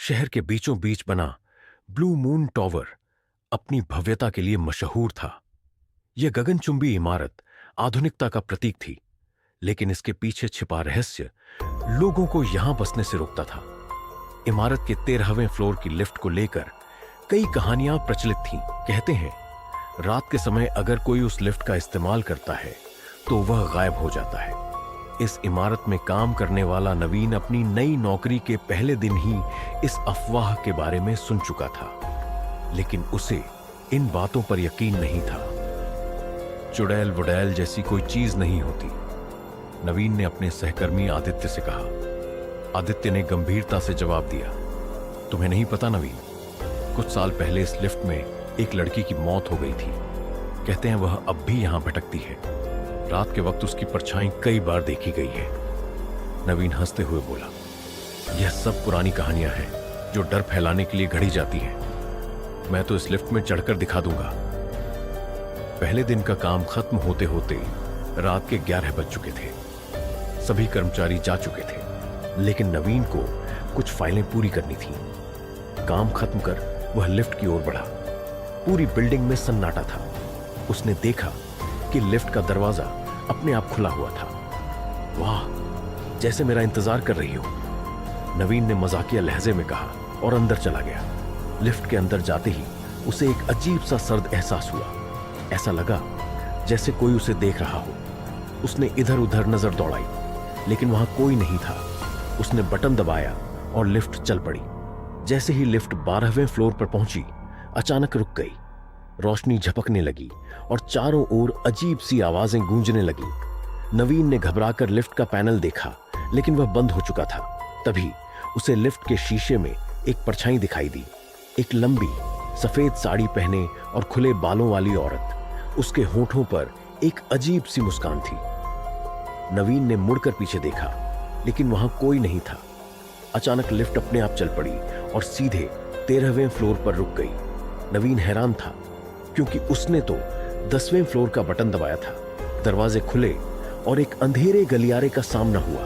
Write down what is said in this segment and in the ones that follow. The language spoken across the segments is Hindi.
शहर के बीचों बीच बना ब्लू मून टॉवर अपनी भव्यता के लिए मशहूर था। यह गगनचुंबी इमारत आधुनिकता का प्रतीक थी, लेकिन इसके पीछे छिपा रहस्य लोगों को यहां बसने से रोकता था। इमारत के 13वें फ्लोर की लिफ्ट को लेकर कई कहानियां प्रचलित थीं। कहते हैं, रात के समय अगर कोई उस लिफ्ट का इस्तेमाल करता है तो वह गायब हो जाता है। इस इमारत में काम करने वाला नवीन अपनी नई नौकरी के पहले दिन ही इस अफवाह के बारे में सुन चुका था, लेकिन उसे इन बातों पर यकीन नहीं था। चुड़ैल वुड़ैल जैसी कोई चीज नहीं होती, नवीन ने अपने सहकर्मी आदित्य से कहा। आदित्य ने गंभीरता से जवाब दिया, तुम्हें नहीं पता नवीन, कुछ साल पहले इस लिफ्ट में एक लड़की की मौत हो गई थी। कहते हैं वह अब भी यहां भटकती है। रात के वक्त उसकी परछाई कई बार देखी गई है। नवीन हंसते हुए बोला, यह सब पुरानी कहानियां हैं जो डर फैलाने के लिए घड़ी जाती हैं। मैं तो इस लिफ्ट में चढ़कर दिखा दूंगा। पहले दिन का काम खत्म होते होते रात के 11 बज चुके थे। सभी कर्मचारी जा चुके थे, लेकिन नवीन को कुछ फाइलें पूरी करनी थी। काम खत्म कर वह लिफ्ट की ओर बढ़ा। पूरी बिल्डिंग में सन्नाटा था। उसने देखा कि लिफ्ट का दरवाजा अपने आप खुला हुआ था। वाह, जैसे मेरा इंतजार कर रही हो, नवीन ने मजाकिया लहजे में कहा और अंदर चला गया। लिफ्ट के अंदर जाते ही उसे एक अजीब सा सर्द एहसास हुआ। ऐसा लगा जैसे कोई उसे देख रहा हो। उसने इधर उधर नजर दौड़ाई, लेकिन वहां कोई नहीं था। उसने बटन दबाया और लिफ्ट चल पड़ी। जैसे ही लिफ्ट 12वें फ्लोर पर पहुंची, अचानक रुक गई। रोशनी झपकने लगी और चारों ओर अजीब सी आवाजें गूंजने लगी। नवीन ने घबराकर लिफ्ट का पैनल देखा, लेकिन वह बंद हो चुका था। तभी उसे लिफ्ट के शीशे में एक परछाई दिखाई दी। एक लंबी सफेद साड़ी पहने और खुले बालों वाली औरत। उसके होठों पर एक अजीब सी मुस्कान थी। नवीन ने मुड़कर पीछे देखा, लेकिन वहां कोई नहीं था। अचानक लिफ्ट अपने आप चल पड़ी और सीधे 13वें फ्लोर पर रुक गई। नवीन हैरान था, क्योंकि उसने तो 10वें फ्लोर का बटन दबाया था। दरवाजे खुले और एक अंधेरे गलियारे का सामना हुआ।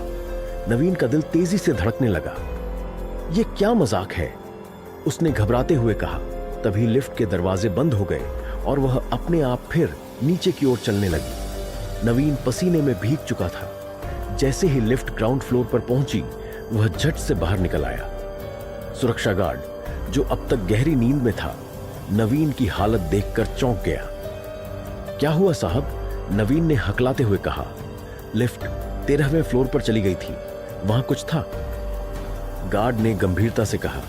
नवीन का दिल तेजी से धड़कने लगा। यह क्या मजाक है, उसने घबराते हुए कहा। तभी लिफ्ट के दरवाजे बंद हो गए और वह अपने आप फिर नीचे की ओर चलने लगी। नवीन पसीने में भीग चुका था। जैसे ही लिफ्ट ग्राउंड फ्लोर पर पहुंची, वह झट से बाहर निकल आया। सुरक्षा गार्ड, जो अब तक गहरी नींद में था, नवीन की हालत देखकर चौंक गया। क्या हुआ साहब, नवीन ने हकलाते हुए कहा। लिफ्ट 13वें फ्लोर पर चली गई थी, वहां कुछ था। गार्ड ने गंभीरता से कहा,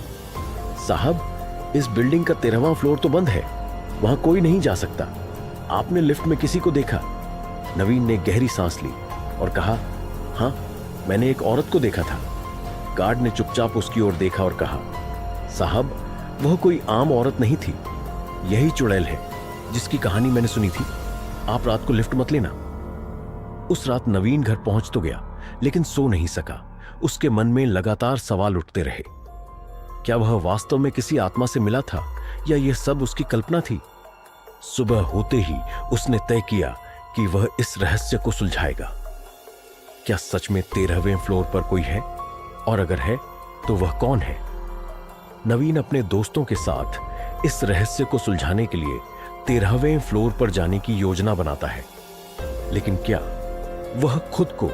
साहब, इस बिल्डिंग का 13वां फ्लोर तो बंद है, वहां कोई नहीं जा सकता। आपने लिफ्ट में किसी को देखा? नवीन ने गहरी सांस ली और कहा, हां, मैंने एक औरत को देखा था। गार्ड ने चुपचाप उसकी ओर देखा और कहा, साहब, वह कोई आम औरत नहीं थी। यही चुड़ैल है जिसकी कहानी मैंने सुनी थी। आप रात को लिफ्ट मत लेना। उस रात नवीन घर पहुंच तो गया, लेकिन सो नहीं सका। उसके मन में लगातार सवाल उठते रहे। क्या वह वास्तव में किसी आत्मा से मिला था, या यह सब उसकी कल्पना थी? सुबह होते ही उसने तय किया कि वह इस रहस्य को सुलझाएगा। क्या सच में 13वें फ्लोर पर कोई है? और अगर है तो वह कौन है? नवीन अपने दोस्तों के साथ इस रहस्य को सुलझाने के लिए 13वें फ्लोर पर जाने की योजना बनाता है। लेकिन क्या वह खुद को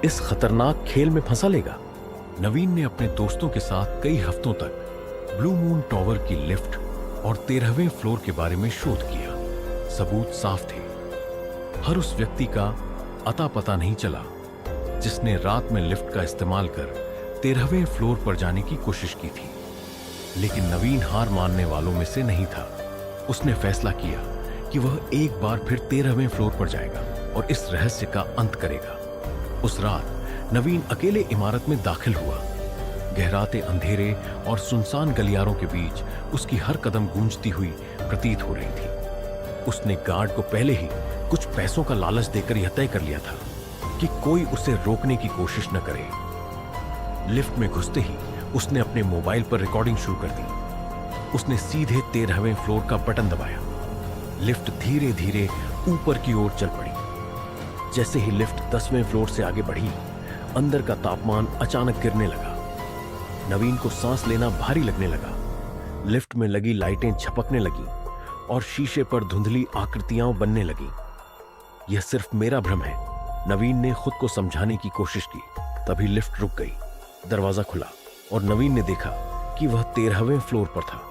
इस खतरनाक खेल में फंसा लेगा? नवीन ने अपने दोस्तों के साथ कई हफ्तों तक ब्लू मून टॉवर की लिफ्ट और 13वें फ्लोर के बारे में शोध किया। सबूत साफ थे। हर उस व्यक्ति का अता पता नहीं चला जिसने रात में लिफ्ट का इस्तेमाल कर 13वें फ्लोर पर जाने की कोशिश की थी। लेकिन नवीन हार मानने वालों में से नहीं था। उसने फैसला किया कि वह एक बार फिर 13वें फ्लोर पर जाएगा और इस रहस्य का अंत करेगा। उस रात नवीन अकेले इमारत में दाखिल हुआ। गहराते अंधेरे और सुनसान गलियारों के बीच उसकी हर कदम गूंजती हुई प्रतीत हो रही थी। उसने गार्ड को पहले ही कुछ पैसों का लालच देकर यह तय कर लिया था कि कोई उसे रोकने की कोशिश न करे। लिफ्ट में घुसते ही उसने अपने मोबाइल पर रिकॉर्डिंग शुरू कर दी। उसने सीधे 13वें फ्लोर का बटन दबाया। लिफ्ट धीरे धीरे ऊपर की ओर चल पड़ी। जैसे ही लिफ्ट 10वें फ्लोर से आगे बढ़ी, अंदर का तापमान अचानक गिरने लगा। नवीन को सांस लेना भारी लगने लगा। लिफ्ट में लगी लाइटें झपकने लगी और शीशे पर धुंधली आकृतियां बनने लगी। यह सिर्फ मेरा भ्रम है, नवीन ने खुद को समझाने की कोशिश की। तभी लिफ्ट रुक गई, दरवाजा खुला और नवीन ने देखा कि वह 13वें फ्लोर पर था।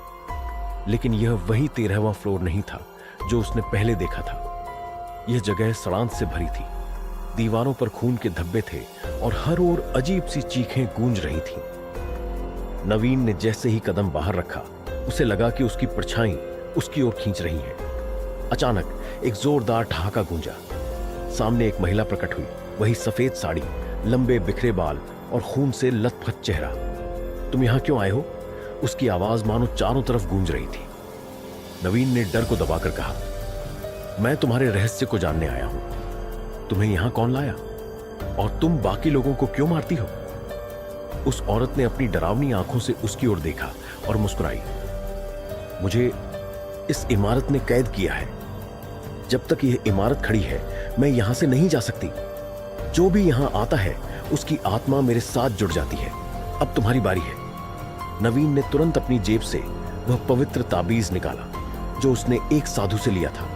लेकिन यह वही 13वां फ्लोर नहीं था जो उसने पहले देखा था। यह जगह सड़ांत से भरी थी, दीवारों पर खून के धब्बे थे और हर ओर अजीब सी चीखें गूंज रही थीं। नवीन ने जैसे ही कदम बाहर रखा, उसे लगा कि उसकी परछाई उसकी ओर खींच रही है। अचानक एक जोरदार ठहाका गूंजा। सामने एक महिला प्रकट हुई, वही सफेद साड़ी, लंबे बिखरे बाल और खून से लथपथ चेहरा। तुम यहां क्यों आए हो? उसकी आवाज मानो चारों तरफ गूंज रही थी। नवीन ने डर को दबाकर कहा, मैं तुम्हारे रहस्य को जानने आया हूं। तुम्हें यहां कौन लाया और तुम बाकी लोगों को क्यों मारती हो? उस औरत ने अपनी डरावनी आंखों से उसकी ओर देखा और मुस्कुराई। मुझे इस इमारत ने कैद किया है। जब तक यह इमारत खड़ी है, मैं यहां से नहीं जा सकती। जो भी यहां आता है, उसकी आत्मा मेरे साथ जुड़ जाती है। अब तुम्हारी बारी है। नवीन ने तुरंत अपनी जेब से वह पवित्र ताबीज निकाला जो उसने एक साधु से लिया था।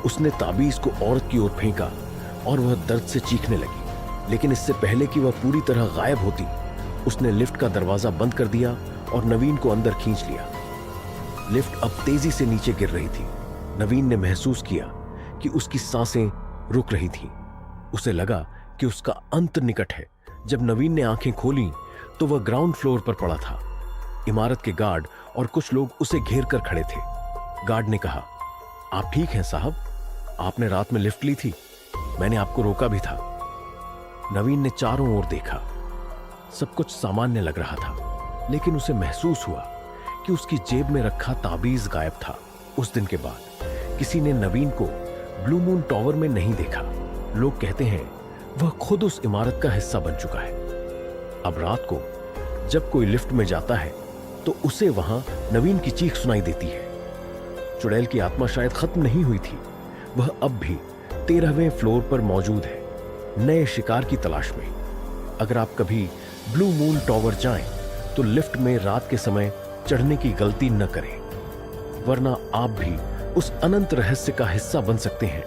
उसने ताबीज को औरत की ओर फेंका और वह दर्द से चीखने लगी। लेकिन इससे पहले कि वह पूरी तरह गायब होती, उसने लिफ्ट का दरवाजा बंद कर दिया और नवीन को अंदर खींच लिया। लिफ्ट अब तेजी से नीचे गिर रही थी। नवीन ने महसूस किया कि उसकी सांसें रुक रही थीं। उसे लगा कि उसका अंत निकट है। जब नवीन ने आंखें खोलीं, तो वह ग्राउंड फ्लोर पर पड़ा था। इमारत के गार्ड और कुछ लोग उसे घेर कर खड़े थे। गार्ड ने कहा, आप ठीक हैं साहब? आपने रात में लिफ्ट ली थी, मैंने आपको रोका भी था। नवीन ने चारों ओर देखा। सब कुछ सामान्य लग रहा था, लेकिन उसे महसूस हुआ कि उसकी जेब में रखा ताबीज गायब था। उस दिन के बाद किसी ने नवीन को ब्लू मून टॉवर में नहीं देखा। लोग कहते हैं वह खुद उस इमारत का हिस्सा बन चुका है। अब रात को जब कोई लिफ्ट में जाता है, तो उसे वहां नवीन की चीख सुनाई देती है। चुड़ैल की आत्मा शायद खत्म नहीं हुई थी। वह अब भी 13वें फ्लोर पर मौजूद है, नए शिकार की तलाश में। अगर आप कभी ब्लू मून टॉवर जाएं, तो लिफ्ट में रात के समय चढ़ने की गलती न करें, वरना आप भी उस अनंत रहस्य का हिस्सा बन सकते हैं